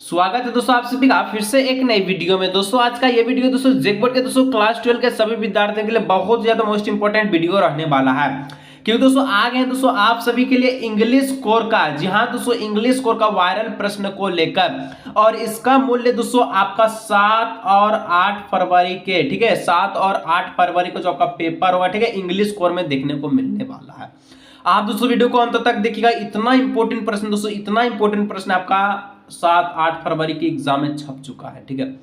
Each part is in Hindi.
स्वागत है दोस्तों आप सभी का फिर से एक नई वीडियो में। दोस्तों आज का ये वीडियो दोस्तों जेकबोर्ड के दोस्तों क्लास 12 के सभी विद्यार्थियों के लिए बहुत ज्यादा मोस्ट इंपोर्टेंट वीडियो रहने वाला है, क्योंकि दोस्तों आ गए हैं दोस्तों आप सभी के लिए इंग्लिश कोर का। जी हाँ दोस्तों, इंग्लिश कोर का वायरल प्रश्न को लेकर, और इसका मूल्य दोस्तों आपका 7 और 8 फरवरी के, ठीक है, 7 और 8 फरवरी को जो आपका पेपर होगा, ठीक है, इंग्लिश कोर में देखने को मिलने वाला है। आप दोस्तों वीडियो को अंत तक देखिएगा। इतना इंपॉर्टेंट प्रश्न दोस्तों, इतना इंपॉर्टेंट प्रश्न आपका 7-8 फरवरी की एग्जाम में छप चुका है, ठीक है।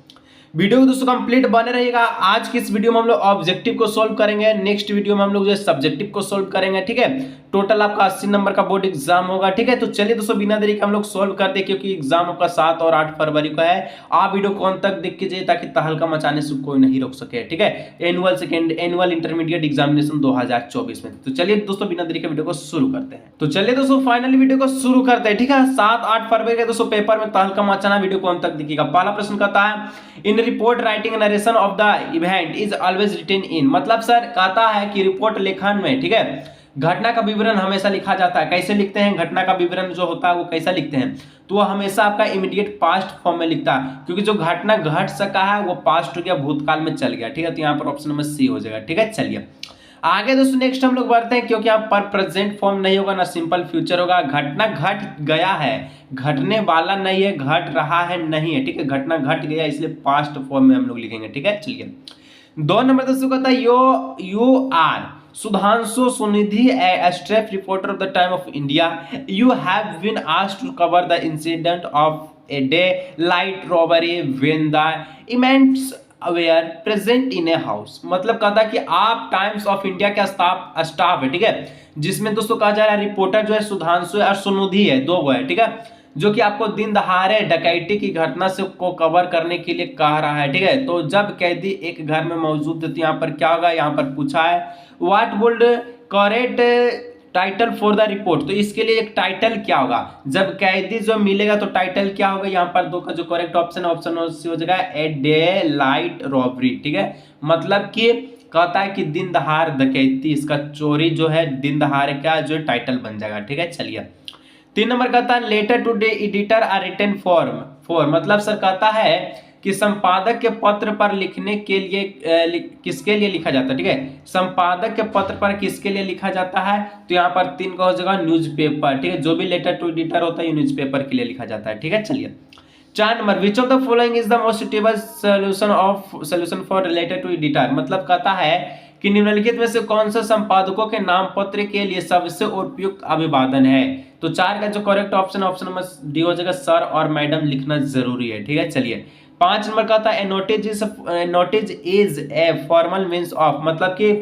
वीडियो को दोस्तों कंप्लीट बने रहिएगा। आज की इस वीडियो में हम लोग ऑब्जेक्टिव को सॉल्व करेंगे, नेक्स्ट वीडियो में हम लोग जो है सब्जेक्टिव को सॉल्व करेंगे, ठीक है। टोटल आपका 80 नंबर का बोर्ड एग्जाम होगा, ठीक है। तो चलिए दोस्तों बिना देरी के हम लोग सॉल्व करते हैं, क्योंकि एग्जाम आपका 7 और 8 फरवरी को है। आप वीडियो को अंत तक देख कीजिए ताकि तहलका मचाने से कोई नहीं रोक सके, ठीक है। एनुअल इंटरमीडिएट एग्जामिनेशन 2024 में। तो चलिए दोस्तों बिना देरी के वीडियो को शुरू करते हैं। तो चलिए दोस्तों फाइनली वीडियो को शुरू करते हैं, ठीक है। 7-8 फरवरी के दोस्तों पेपर में तहलका मचाना, वीडियो को अंत तक देखिएगा। पहला प्रश्न कहता है in report writing narration of the event is always written in, मतलब सर कहता है कि रिपोर्ट लेखन में, ठीक है, घटना का विवरण हमेशा लिखा जाता है। कैसे लिखते हैं घटना का विवरण जो होता है वो कैसा लिखते हैं, तो वो हमेशा आपका इमीडिएट पास्ट फॉर्म में लिखता है, क्योंकि जो घटना घट सका है वो पास्ट हो गया, भूतकाल में चल गया, ठीक है। तो यहाँ पर ऑप्शन नंबर सी हो जाएगा, ठीक है। चलिए आगे दोस्तों नेक्स्ट हम लोग बढ़ते हैं, क्योंकि यहाँ पर प्रेजेंट फॉर्म नहीं होगा ना सिंपल फ्यूचर होगा। घटना घट गया है, घटने वाला नहीं है, घट रहा है नहीं है, ठीक है। घटना घट गया इसलिए पास्ट फॉर्म में हम लोग लिखेंगे, ठीक है। चलिए 2 नंबर दोस्तों कहता है you are Sudhanshu Sunidhi a staff reporter of the time of India. You have been asked to cover the incident of a daylight robbery when the events were present in a house. मतलब कहता है कि आप टाइम्स ऑफ इंडिया का स्टाफ है, ठीक है, जिसमें दोस्तों कहा जा रहा है रिपोर्टर जो है सुधांशु और सुनिधि है, 2 है, ठीक है, जो कि आपको दिन दहाड़े डकैती की घटना से को कवर करने के लिए कह रहा है, ठीक है। तो जब कैदी एक घर में मौजूद थे तो यहाँ पर क्या होगा, यहाँ पर पूछा है what would correct title for the report, तो इसके लिए एक टाइटल क्या होगा, जब कैदी जो मिलेगा तो टाइटल क्या होगा। यहाँ पर 2 का जो करेक्ट ऑप्शन है ऑप्शन हो जाएगा ए डे लाइट रॉबरी, ठीक है। मतलब कि कहता है कि दिन दहाड़ डकैती, इसका चोरी जो है दिन दहाड़े का जो टाइटल बन जाएगा, ठीक है। चलिए 3 नंबर कहता है letter to the editor are written for, मतलब सर कहता है कि संपादक के पत्र पर लिखने के लिए किसके लिए लिखा जाता है, ठीक है। संपादक के पत्र पर किसके लिए लिखा जाता है, तो यहाँ पर 3 का हो जाएगा न्यूज़पेपर, ठीक है। जो भी लेटर टू एडिटर होता है ये न्यूज़पेपर के लिए लिखा जाता है, ठीक है। चलिए 4 number which of the following is the most suitable solution for letter to editor, मतलब कहता है कि निम्नलिखित में से कौन सा संपादकों के नाम पत्र के लिए सबसे उपयुक्त अभिवादन है। तो 4 का जो करेक्ट ऑप्शन नंबर डी हो जाएगा, सर और मैडम लिखना जरूरी है, ठीक है। चलिए 5 नंबर का था a notice is a formal means of, मतलब कि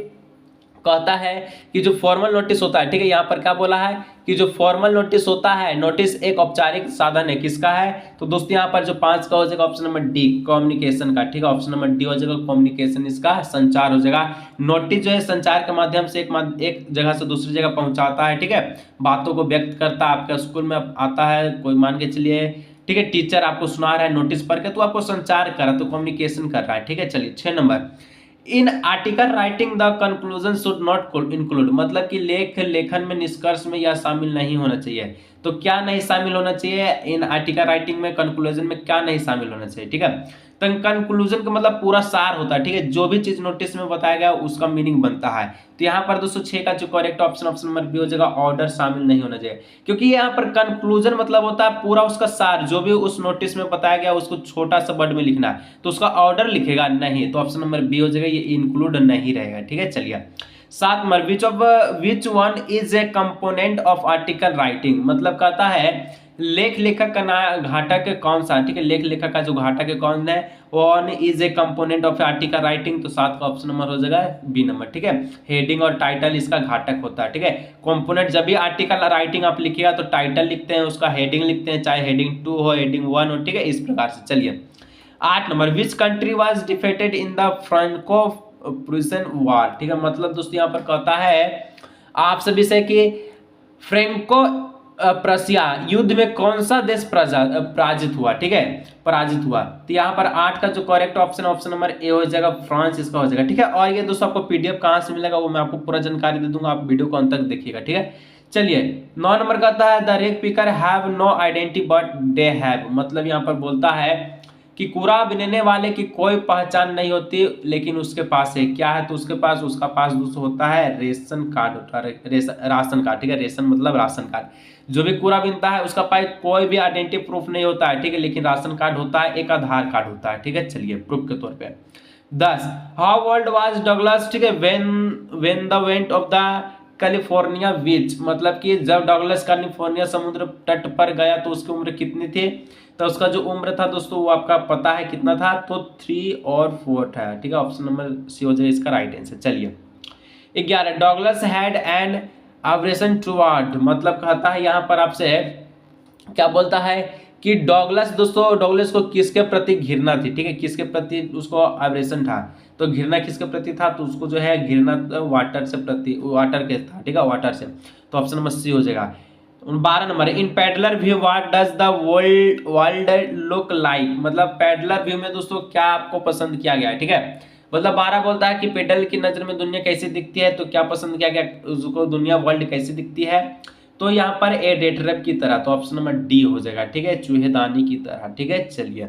कहता है कि जो फॉर्मल नोटिस होता है, ठीक है, यहाँ पर क्या बोला है कि जो फॉर्मल नोटिस होता है, नोटिस एक औपचारिक साधन है, किसका है, तो दोस्तों यहाँ पर जो 5 का हो जाएगा ऑप्शन नंबर डी कम्युनिकेशन का, ठीक है। ऑप्शन नंबर डी हो जाएगा कम्युनिकेशन, इसका संचार हो जाएगा। नोटिस जो है संचार के माध्यम से एक जगह से दूसरी जगह पहुंचाता है, ठीक है, बातों को व्यक्त करता है। आपका स्कूल में आता है कोई, मान के चलिए, ठीक है, टीचर आपको सुना रहा है नोटिस पढ़ के, तो आपको संचार कर रहा है, तो कम्युनिकेशन कर रहा है, ठीक है। चलिए 6 number in article writing the conclusion should not include, मतलब कि लेखन में निष्कर्ष में यह शामिल नहीं होना चाहिए। तो क्या नहीं शामिल होना चाहिए इन आर्टिकल राइटिंग में, कंक्लूजन में क्या नहीं शामिल होना चाहिए, ठीक है। तो कंक्लूजन का मतलब पूरा सार होता है, ठीक है, जो भी चीज नोटिस में बताया गया उसका मीनिंग बनता है। तो यहाँ पर 206 का जो करेक्ट ऑप्शन नंबर बी हो जाएगा, ऑर्डर शामिल नहीं होना चाहिए, क्योंकि यहाँ पर कंक्लूजन मतलब होता है पूरा उसका सार, जो भी उस नोटिस में बताया गया उसको छोटा सा वर्ड में लिखना है, तो उसका ऑर्डर लिखेगा नहीं, तो ऑप्शन नंबर बी हो जाएगा, ये इंक्लूड नहीं रहेगा, ठीक है। चलिए 7 number which one is a component of article writing, मतलब कहता है लेख लेखक का घटक कौन सा, ठीक है, लेख लेखक का जो घटक कौन है, one is a component of article writing, तो 7 का ऑप्शन नंबर हो जाएगा बी नंबर, ठीक है। हेडिंग और टाइटल इसका घटक होता है, ठीक है। कंपोनेंट जब भी आर्टिकल राइटिंग आप लिखिएगा तो टाइटल लिखते हैं, उसका हेडिंग लिखते हैं, चाहे हेडिंग 2 हो हेडिंग 1 हो, ठीक है, इस प्रकार से। चलिए 8 number which country was defeated in the Franco Prussian war, ठीक है, मतलब दोस्तों यहाँ पर कहता है आप सभी से कि फ्रेंको प्रशिया युद्ध में कौन सा देश पराजित हुआ, ठीक है, पराजित हुआ। तो यहाँ पर 8 का जो करेक्ट ऑप्शन नंबर ए हो जाएगा, फ्रांस इसका हो जाएगा, ठीक है। और ये दोस्तों आपको पीडीएफ कहाँ से मिलेगा वो मैं आपको पूरा जानकारी दे दूंगा, आप वीडियो को अंत तक देखिएगा, ठीक है। चलिए 9 नंबर का आता है the rag picker have no identity but they have, मतलब यहाँ पर बोलता है कि कूड़ा बीनने वाले की कोई पहचान नहीं होती लेकिन उसके पास है क्या है, तो उसका पास दोस्तों होता है रेशन कार्ड होता है, राशन कार्ड, ठीक है। रेशन मतलब राशन कार्ड। जो भी कूड़ा बीनता है उसका पास कोई भी आइडेंटिटी प्रूफ नहीं होता है, ठीक है, लेकिन राशन कार्ड होता है, एक आधार कार्ड होता है, ठीक है। चलिए प्रूफ के तौर पे 10 हाउ ओल्ड वाज डगलस, ठीक है, when the went of the California beach, मतलब कि जब डगलस कैलिफोर्निया समुद्र तट पर गया तो उसकी उम्र कितनी थी, तो उसका जो उम्र था दोस्तों वो आपका पता है कितना था, तो 3 और 4 था, ठीक है। ऑप्शन नंबर सी हो जाए इसका राइट आंसर। चलिए 11 Douglas had an operation toward, मतलब कहता है यहाँ पर आपसे क्या बोलता है कि डॉगलस दोस्तों, डॉगलस को किसके प्रति घृणा थी, ठीक है, किसके प्रति उसको ऑपरेशन था, तो घृणा किसके प्रति था, तो उसको जो है घृणा वाटर से प्रति, वाटर के था, ठीक है, वाटर से, तो ऑप्शन नंबर सी हो जाएगा। 12 number in peddler view what does the world look like, मतलब पैडलर व्यू में दोस्तों क्या आपको पसंद किया गया है, ठीक है। मतलब 12 बोलता है कि पेडल की नजर में दुनिया कैसी दिखती है, तो क्या पसंद किया गया उसको, दुनिया वर्ल्ड कैसी दिखती है, तो यहाँ पर ए डेटरप की तरह, तो ऑप्शन नंबर डी हो जाएगा, ठीक है, चूहेदानी की तरह, ठीक है। चलिए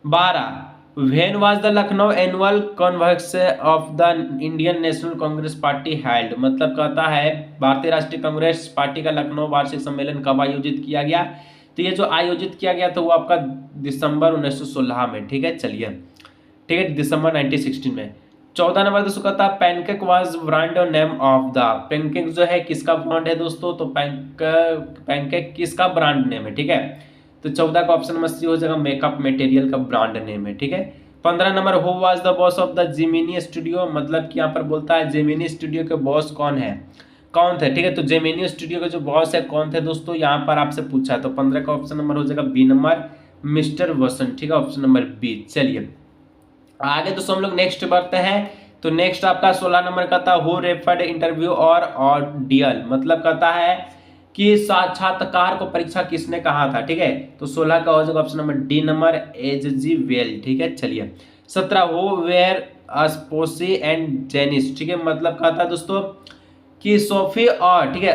12 when was the Lucknow annual convention of the Indian national Congress party held, मतलब कहता है भारतीय राष्ट्रीय कांग्रेस पार्टी का लखनऊ वार्षिक सम्मेलन कब आयोजित किया गया, तो ये जो आयोजित किया गया था वो आपका दिसंबर 1916 में, ठीक है। चलिए ठीक है, दिसंबर 1916 में। 14 नंबर दोस्तों कहता है पैनकेक वाज ब्रांड और नेम ऑफ द, पैनकेक जो है किसका ब्रांड है दोस्तों, तो पैनकेक किसका ब्रांड नेम है, ठीक है। तो 14 का ऑप्शन नंबर सी हो जाएगा, मेकअप मटेरियल का ब्रांड नेम है, ठीक है। 15 number who was the boss of the Gemini studio, मतलब कि यहाँ पर बोलता है जेमिनी स्टूडियो के बॉस कौन है, कौन थे, ठीक है। तो जेमिनी स्टूडियो के जो बॉस है कौन थे दोस्तों, यहाँ पर आपसे पूछा, तो 15 का ऑप्शन नंबर हो जाएगा बी नंबर मिस्टर वसंत, ठीक है, ऑप्शन नंबर बी। चलिए आगे दोस्तों हम लोग नेक्स्ट बढ़ते हैं, तो नेक्स्ट आपका 16 नंबर का था हु रेफर्ड इंटरव्यू और ऑडियल, मतलब कहता है कि साक्षात्कार को परीक्षा किसने कहा था, ठीक है। तो 16 का हो जाएगा option number D number H G well, ठीक है। चलिए 17 हु वेयर अस्पोसी एंड जेनिस, ठीक है, मतलब कहता है दोस्तों कि सोफी और, ठीक है,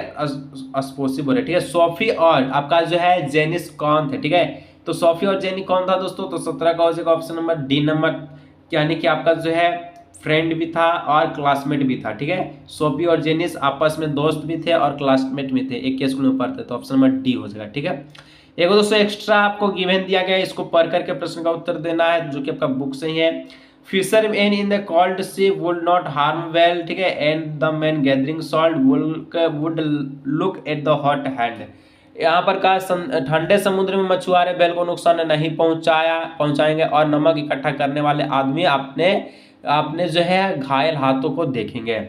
अस्पोसी बोले, ठीक है, सोफी और आपका जो है जेनिस कौन थे, ठीक है। तो सोफी और जेनी कौन था दोस्तों, तो 17 का हो जाएगा ऑप्शन नंबर डी नंबर, यानी कि आपका जो है फ्रेंड भी था और क्लासमेट भी था, ठीक है। सोफी और जेनिस आपस में दोस्त भी थे और क्लासमेट भी थे, एक के स्कूल में पढ़ते, तो ऑप्शन नंबर डी हो जाएगा, ठीक है। एक दोस्तों एक्स्ट्रा आपको गिवन दिया गया है, इसको पढ़ करके प्रश्न का उत्तर देना है, जो कि आपका बुक से ही है। Fisherman in the cold sea would not harm well, ठीक है, and the man gathering salt would look at the hot hand, यहाँ पर कहा ठंडे समुद्र में मछुआरे बैल को नुकसान नहीं पहुंचाएंगे और नमक इकट्ठा करने वाले आदमी अपने जो है घायल हाथों को देखेंगे।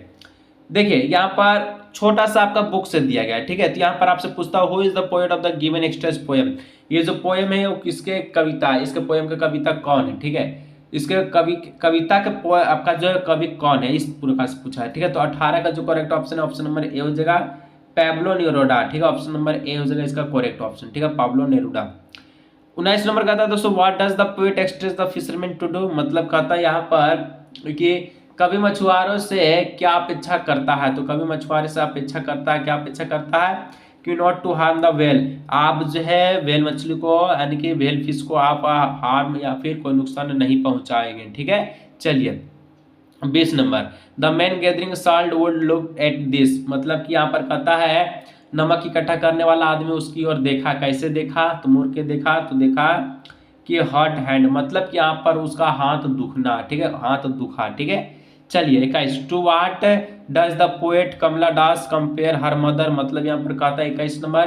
देखिए यहाँ पर छोटा सा आपका बुक से दिया गया है, ठीक है। तो यहाँ पर आपसे पूछता हूँ who is the poet of the given extract poem, ये जो पोएम है वो किसके कविता है, इसके पोएम का कविता कौन है, ठीक है। इसके कविता के आपका जो है कवि कौन है, इस प्रकार से पूछा है, ठीक है। तो 18 का जो करेक्ट ऑप्शन है ऑप्शन नंबर ए हो जाएगा पैब्लो नेरुदा, ठीक है, ऑप्शन नंबर ए हो जाएगा इसका करेक्ट ऑप्शन, ठीक है, पाब्लो नेरुदा। 19 नंबर कहता है दोस्तों what does the poet express the fisherman to do, मतलब कहता है यहाँ पर कि कवि मछुआरों से क्या अपेक्षा करता है, तो कवि मछुआरे से अपेक्षा करता है, क्या अपेक्षा करता है कि not to harm the well, आप जो है वेल मछली को यानी कि वेल फिश को आप हार्म या फिर कोई नुकसान नहीं पहुंचाएंगे, ठीक है। चलिए 20 number the man gathering salt would look at this, मतलब कि यहाँ पर कहता है नमक इकट्ठा करने वाला आदमी उसकी ओर देखा, कैसे देखा, तो मुड़ के देखा, तो देखा कि हॉट हैंड, मतलब कि यहाँ पर उसका हाथ दुखना, ठीक है, हाथ दुखा, ठीक है। चलिए 21 to what does the poet Kamala Das compare her mother, मतलब यहाँ पर कहता है 21 नंबर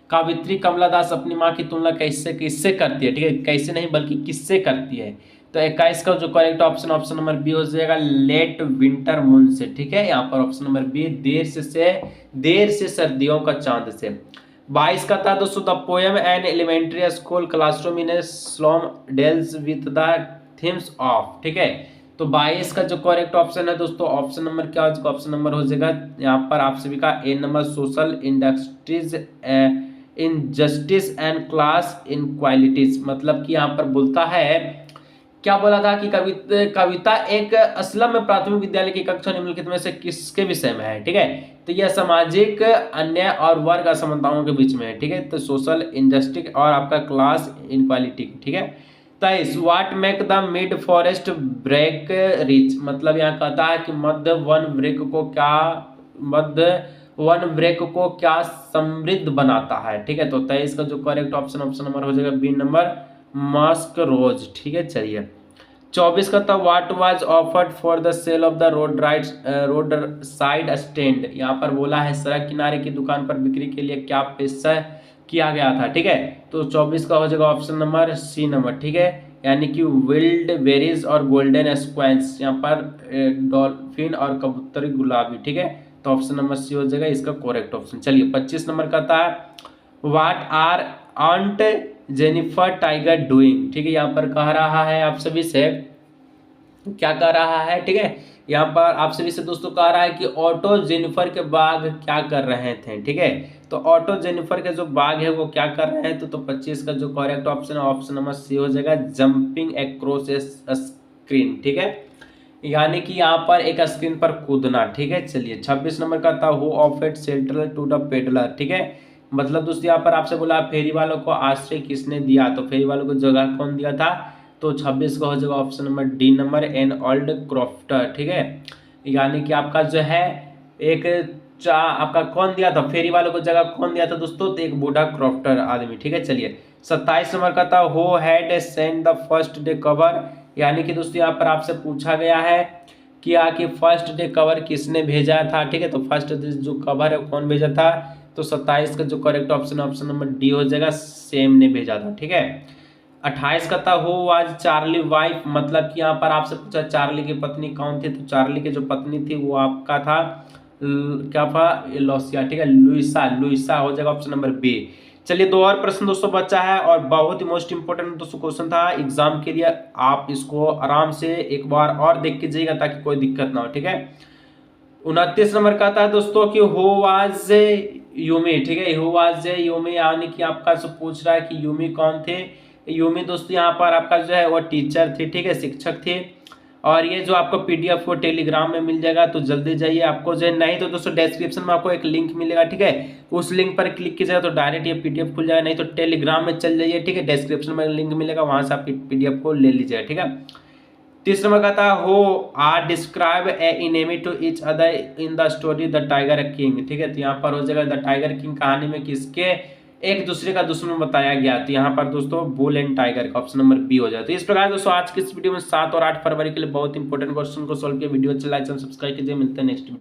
कावित्री कमला दास अपनी माँ की तुलना कैसे किससे करती है, ठीक है, कैसे नहीं बल्कि किससे करती है। तो 21 का जो correct option option number B हो जाएगा लेट विंटर मून से, ठीक है। यहाँ पर ऑप्शन नंबर बी देर से सर्दियों का चांद से। 22 का था दोस्तों the poem an elementary school classroom in slum deals with the themes of, ठीक है। तो 22 का जो करेक्ट ऑप्शन है दोस्तों ऑप्शन नंबर क्या हो जाएगा, ऑप्शन नंबर हो जाएगा यहाँ पर आप सभी का a number social industries injustice and class inequalities, मतलब कि यहाँ पर बोलता है क्या बोला था कि कविता एक असलम में प्राथमिक विद्यालय की कक्षा निम्नलिखित में से किसके विषय में है, ठीक है। तो यह सामाजिक अन्याय और वर्ग असमानताओं के बीच में है, ठीक है। तो सोशल इंजस्टिस और आपका क्लास इनक्वालिटी, ठीक है। 23 what make the mid forest break rich, मतलब यहाँ कहता है कि मध्य वन ब्रेक को क्या समृद्ध बनाता है, ठीक है। तो 23 का जो करेक्ट ऑप्शन नंबर हो जाएगा बी नंबर मास्क रोज, ठीक है। चलिए 24 का था what was offered for the sale of the road side stand, यहाँ पर बोला है सड़क किनारे की दुकान पर बिक्री के लिए क्या पेश किया गया था, ठीक है। तो 24 का हो जाएगा ऑप्शन नंबर सी नंबर, ठीक है, यानी कि विल्ड बेरीज और गोल्डन स्क्वेंस, यहाँ पर डॉल्फिन और कबूतरी गुलाबी, ठीक है। तो ऑप्शन नंबर सी हो जाएगा इसका करेक्ट ऑप्शन। चलिए 25 नंबर का था what are aunt Jennifer tiger doing, ठीक है। यहाँ पर कह रहा है आप सभी से, क्या कह रहा है, ठीक है। यहाँ पर आप सभी से दोस्तों कह रहा है कि ऑटो जेनिफर के बाघ क्या कर रहे थे, ठीक है। तो ऑटो जेनिफर के जो बाघ है वो क्या कर रहे हैं, तो 25 का जो करेक्ट ऑप्शन है ऑप्शन नंबर सी हो जाएगा जंपिंग अक्रॉस ए स्क्रीन, ठीक है, यानी कि यहाँ पर एक स्क्रीन पर कूदना, ठीक है। चलिए 26 नंबर का था who offered shelter to the peddler, ठीक है। मतलब दोस्तों यहाँ पर आपसे बोला फेरी वालों को आश्रय किसने दिया, तो फेरी वालों को जगह कौन दिया था, तो 26 का हो जाएगा option number D number an old crofter, ठीक है, यानी कि आपका जो है आपका कौन दिया था, फेरी वालों को जगह कौन दिया था दोस्तों, तो एक बूढ़ा क्रॉफ्टर आदमी, ठीक है। चलिए 27 नंबर का था who had send the first day cover, यानी कि दोस्तों यहाँ पर आपसे पूछा गया है कि फर्स्ट डे कवर किसने भेजा था, ठीक है। तो फर्स्ट डे जो कवर है कौन भेजा था, तो 27 का जो करेक्ट ऑप्शन नंबर डी हो जाएगा सेम ने भेजा था, ठीक है। 28 का था हु वाज चार्ली वाइफ, मतलब कि यहाँ पर आपसे पूछा चार्ली की पत्नी कौन थी, तो चार्ली की जो पत्नी थी वो आपका था क्या था लोसिया, ठीक है, लुइसा हो जाएगा ऑप्शन नंबर बी। चलिए 2 और प्रश्न दोस्तों बचा है और बहुत ही मोस्ट इंपोर्टेंट दोस्तों क्वेश्चन था एग्जाम के लिए, आप इसको आराम से एक बार और देख के जाइएगा ताकि कोई दिक्कत ना हो, ठीक है। 29 नंबर का था दोस्तों कि हु वाज यूमी, ठीक है, हु वाज यूमी, यानी कि आपका से पूछ रहा है कि यूमी कौन थे। यूमी दोस्तों यहाँ पर आपका जो है वो टीचर थी, ठीक है, शिक्षक थे। और ये जो आपको पीडीएफ को टेलीग्राम में मिल जाएगा, तो जल्दी जाइए, आपको जो है नहीं तो दोस्तों डिस्क्रिप्शन में आपको एक लिंक मिलेगा, ठीक है, उस लिंक पर क्लिक कीजिएगा तो डायरेक्ट ये पीडीएफ खुल जाएगा, नहीं तो टेलीग्राम में चल जाइए, ठीक है, डिस्क्रिप्शन में लिंक मिलेगा, वहां से आप पीडीएफ को ले लीजिएगा, ठीक है। 30 नंबर का था who are describe a enemy to each other in the story the tiger king, ठीक है। तो यहाँ पर हो जाएगा द टाइगर किंग कहानी में किसके एक दूसरे का दुश्मन बताया गया, तो यहाँ पर दोस्तों बुल एंड टाइगर का ऑप्शन नंबर बी हो जाए। तो इस प्रकार दोस्तों आज की इस वीडियो में 7 और 8 फरवरी के लिए बहुत इंपॉर्टेंट क्वेश्चन को सोल्व किया। वीडियो अच्छा लाइक सब्सक्राइब कीजिए, मिलते हैं नेक्स्ट वीडियो।